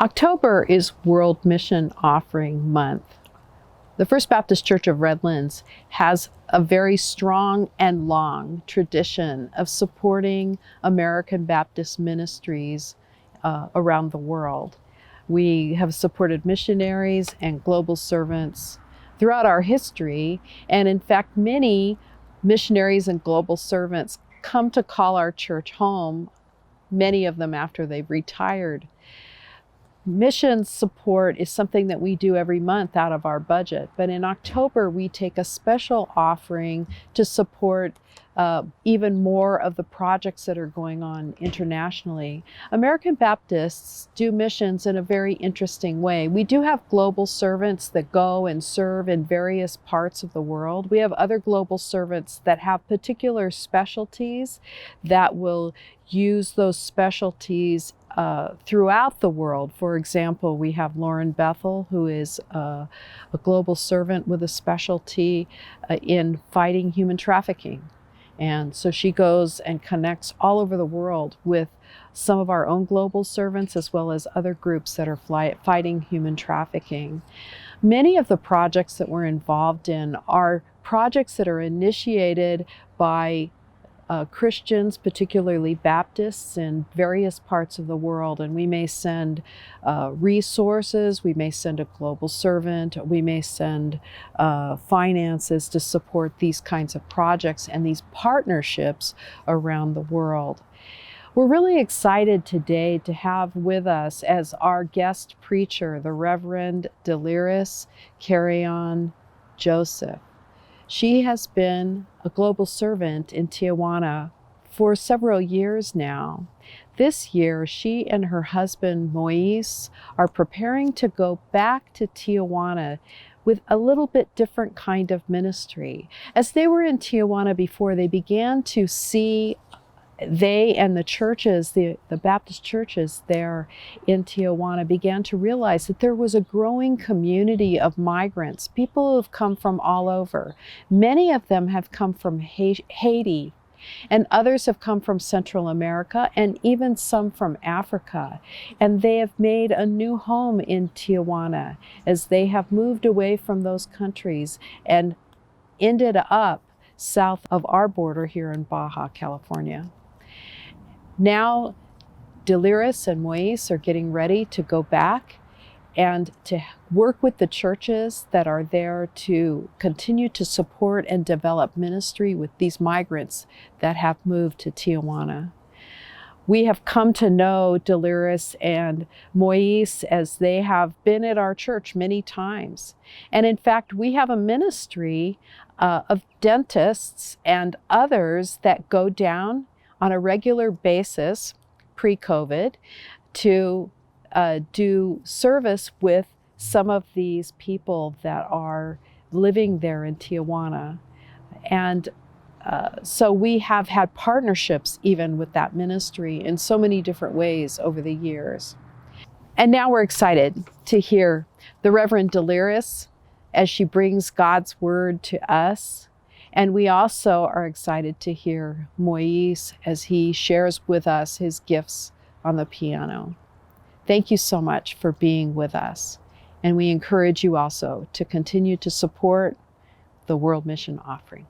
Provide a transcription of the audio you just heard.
October is World Mission Offering Month. The First Baptist Church of Redlands has a very strong and long tradition of supporting American Baptist ministries around the world. We have supported missionaries and global servants throughout our history, and in fact, many missionaries and global servants come to call our church home, many of them after they've retired. Mission support is something that we do every month out of our budget, but in October we take a special offering to support even more of the projects that are going on internationally. American Baptists do missions in a very interesting way. We do have global servants that go and serve in various parts of the world. We have other global servants that have particular specialties that will use those specialties throughout the world. For example, we have Lauren Bethel, who is a global servant with a specialty in fighting human trafficking. And so she goes and connects all over the world with some of our own global servants as well as other groups that are fighting human trafficking. Many of the projects that we're involved in are projects that are initiated by Christians, particularly Baptists in various parts of the world, and we may send resources, we may send a global servant, we may send finances to support these kinds of projects and these partnerships around the world. We're really excited today to have with us as our guest preacher, the Reverend Deliris and Moise. She has been a global servant in Tijuana for several years now. This year, she and her husband, Moise, are preparing to go back to Tijuana with a little bit different kind of ministry. As they were in Tijuana before, they began to see they and the churches, the Baptist churches there in Tijuana began to realize that there was a growing community of migrants, people who have come from all over. Many of them have come from Haiti, and others have come from Central America, and even some from Africa. And they have made a new home in Tijuana as they have moved away from those countries and ended up south of our border here in Baja, California. Now, Deliris and Moise are getting ready to go back and to work with the churches that are there to continue to support and develop ministry with these migrants that have moved to Tijuana. We have come to know Deliris and Moise as they have been at our church many times. And in fact, we have a ministry of dentists and others that go down on a regular basis, pre-COVID, to do service with some of these people that are living there in Tijuana. And so we have had partnerships even with that ministry in so many different ways over the years. And now we're excited to hear the Reverend Deliris as she brings God's word to us. And we also are excited to hear Moise as he shares with us his gifts on the piano. Thank you so much for being with us. And we encourage you also to continue to support the World Mission Offering.